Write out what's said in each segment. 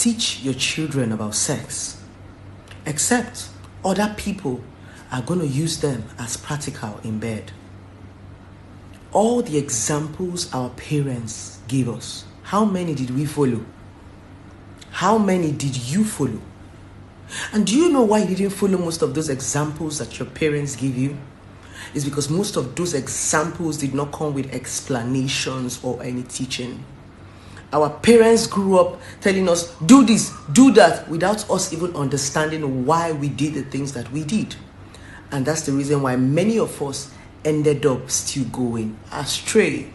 teach your children about sex, except other people are going to use them as practical in bed. All the examples our parents gave us, how many did we follow? How many did you follow? And do you know why you didn't follow most of those examples that your parents gave you? It's because most of those examples did not come with explanations or any teaching. Our parents grew up telling us, do this, do that, without us even understanding why we did the things that we did. And that's the reason why many of us ended up still going astray.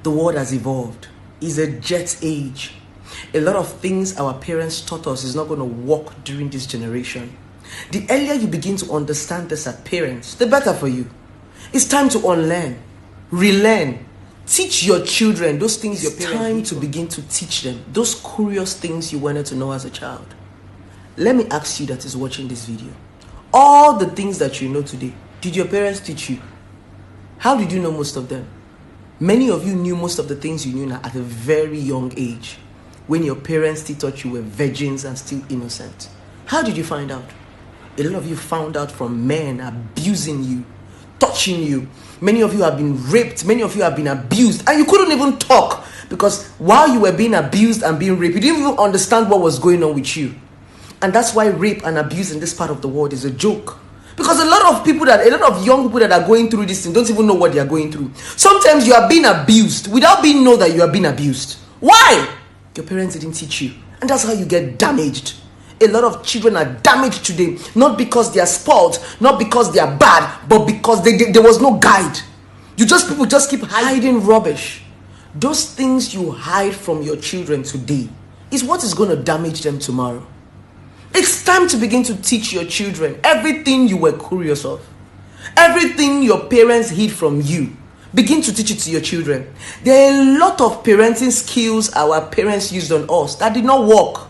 The world has evolved. It's a jet age. A lot of things our parents taught us is not going to work during this generation. The earlier you begin to understand this as parents, the better for you. It's time to unlearn, relearn, teach your children those things your parents. It's time to begin to teach them those curious things you wanted to know as a child. Let me ask you that is watching this video. All the things that you know today, did your parents teach you? How did you know most of them? Many of you knew most of the things you knew now at a very young age, when your parents still thought you were virgins and still innocent. How did you find out? A lot of you found out from men abusing you, touching you. Many of you have been raped. Many of you have been abused. And you couldn't even talk, because while you were being abused and being raped, you didn't even understand what was going on with you. And that's why rape and abuse in this part of the world is a joke. Because a lot of young people that are going through this thing don't even know what they are going through. Sometimes you are being abused without being know that you are being abused. Why? Your parents didn't teach you. And that's how you get damaged. A lot of children are damaged today, not because they are spoiled, not because they are bad, but because there was no guide. People just keep hiding rubbish. Those things you hide from your children today is what is going to damage them tomorrow. It's time to begin to teach your children everything you were curious of. Everything your parents hid from you. Begin to teach it to your children. There are a lot of parenting skills our parents used on us that did not work.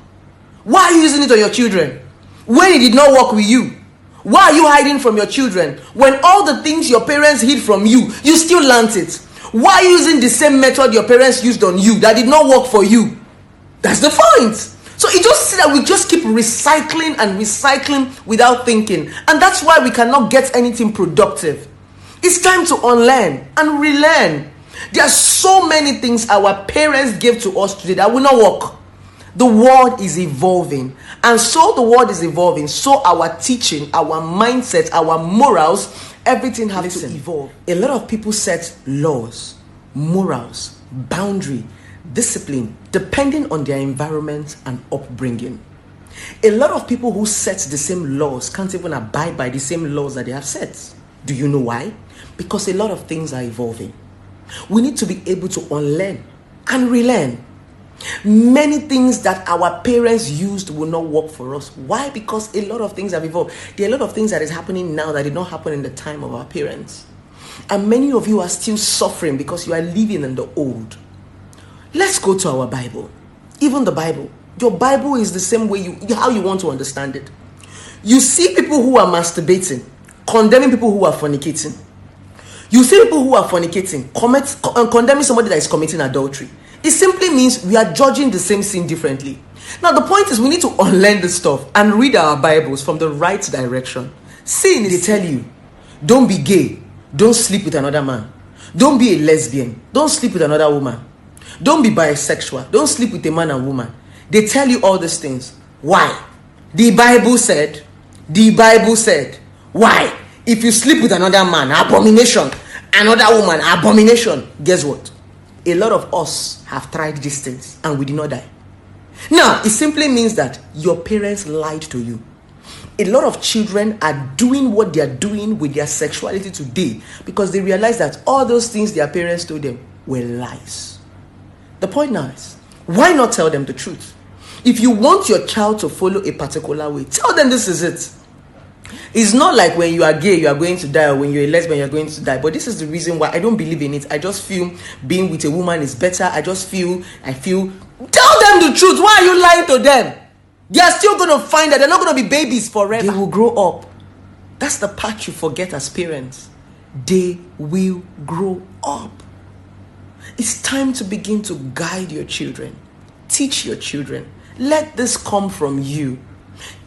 Why are you using it on your children? When it did not work with you? Why are you hiding from your children? When all the things your parents hid from you, you still learned it. Why are you using the same method your parents used on you that did not work for you? That's the point. So you just see that we just keep recycling and recycling without thinking. And that's why we cannot get anything productive. It's time to unlearn and relearn. There are so many things our parents gave to us today that will not work. The world is evolving. And so the world is evolving. So our teaching, our mindset, our morals, everything has to evolve. A lot of people set laws, morals, boundary, discipline, depending on their environment and upbringing. A lot of people who set the same laws can't even abide by the same laws that they have set. Do you know why? Because a lot of things are evolving. We need to be able to unlearn and relearn. Many things that our parents used will not work for us. Why? Because a lot of things have evolved. There are a lot of things that is happening now that did not happen in the time of our parents. And many of you are still suffering because you are living in the old. Let's go to our Bible. Even the Bible. Your Bible is the same way how you want to understand it. You see people who are masturbating, condemning people who are fornicating. You see people who are fornicating, condemning somebody that is committing adultery. It simply means we are judging the same sin differently. Now the point is we need to unlearn this stuff and read our Bibles from the right direction. Sin, they tell you, don't be gay, don't sleep with another man, don't be a lesbian, don't sleep with another woman, don't be bisexual, don't sleep with a man and woman. They tell you all these things. Why? The Bible said. Why? If you sleep with another man, abomination. Another woman, abomination. Guess what? A lot of us have tried these things and we did not die. Now, it simply means that your parents lied to you. A lot of children are doing what they are doing with their sexuality today because they realize that all those things their parents told them were lies. The point now is, why not tell them the truth? If you want your child to follow a particular way, tell them this is it. It's not like when you are gay, you are going to die, or when you're a lesbian, you're going to die. But this is the reason why I don't believe in it. I just feel being with a woman is better. I feel. Tell them the truth. Why are you lying to them? They are still going to find that they're not going to be babies forever. They will grow up. That's the part you forget as parents. They will grow up. It's time to begin to guide your children, teach your children, Let this come from you.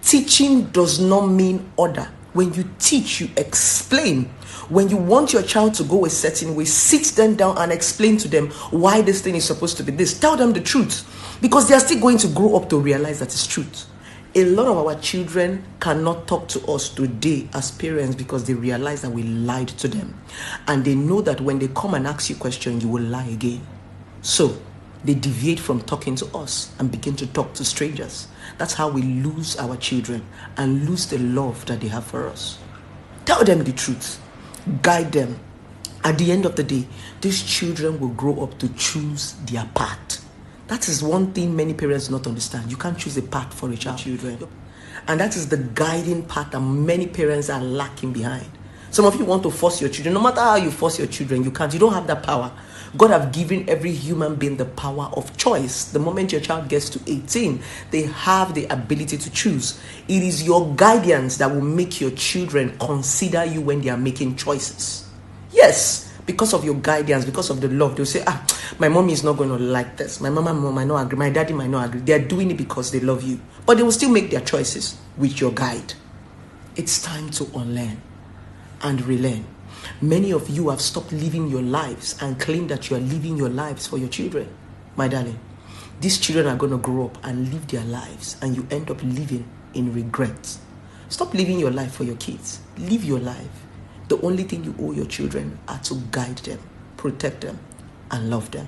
Teaching does not mean order. When you teach, you explain. When you want your child to go a certain way, sit them down and explain to them why this thing is supposed to be this. Tell them the truth, because they are still going to grow up to realize that it's truth. A lot of our children cannot talk to us today as parents because they realize that we lied to them. And they know that when they come and ask you questions, you will lie again. So they deviate from talking to us and begin to talk to strangers. That's how we lose our children and lose the love that they have for us. Tell them the truth. Guide them. At the end of the day, these children will grow up to choose their path. That is one thing many parents do not understand. You can't choose a path for a child. Children. And that is the guiding part that many parents are lacking behind. Some of you want to force your children. No matter how you force your children, you can't. You don't have that power. God have given every human being the power of choice. The moment your child gets to 18, they have the ability to choose. It is your guidance that will make your children consider you when they are making choices. Yes. Because of your guidance, because of the love, they'll say, my mommy is not going to like this. My mama might not agree. My daddy might not agree. They're doing it because they love you. But they will still make their choices with your guide. It's time to unlearn and relearn. Many of you have stopped living your lives and claim that you are living your lives for your children. My darling, these children are going to grow up and live their lives, and you end up living in regret. Stop living your life for your kids. Live your life. The only thing you owe your children are to guide them, protect them, and love them.